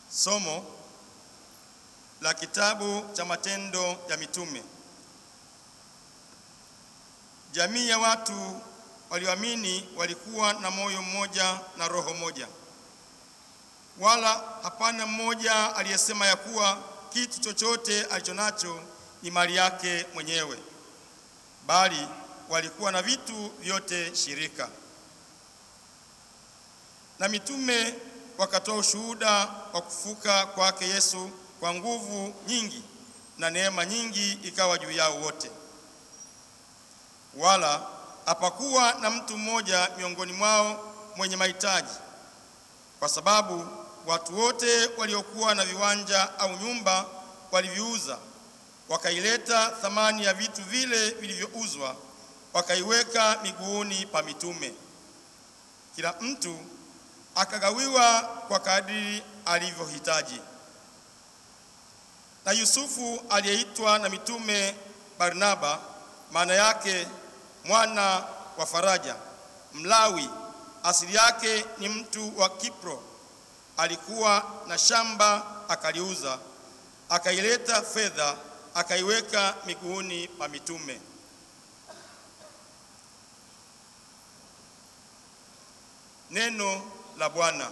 Somo la kitabu cha Matendo ya Mitume. Jamii ya watu walioamini walikuwa na moyo mmoja na roho moja. Wala hapana mmoja aliyesema ya kuwa kitu chochote alichonacho ni mali yake mwenyewe, bali walikuwa na vitu vyote shirika. Na mitume wakatoa ushuhuda wa kufufuka kwake Yesu kwa nguvu nyingi, na neema nyingi ikawa juu yao wote. Wala hapakuwa na mtu mmoja miongoni mwao mwenye mahitaji, kwa sababu watu wote waliokuwa na viwanja au nyumba waliviuza, wakaileta thamani ya vitu vile vilivyouzwa, wakaiweka miguuni pa mitume. Kila mtu akagawiwa kwa kadiri alivyohitaji. Na Yusufu aliyeitwa na mitume Barnaba, maana yake mwana wa faraja, Mlawi, asili yake ni mtu wa Kipro, alikuwa na shamba akaliuza, akaileta fedha akaiweka miguuni pa mitume. Neno la Bwana.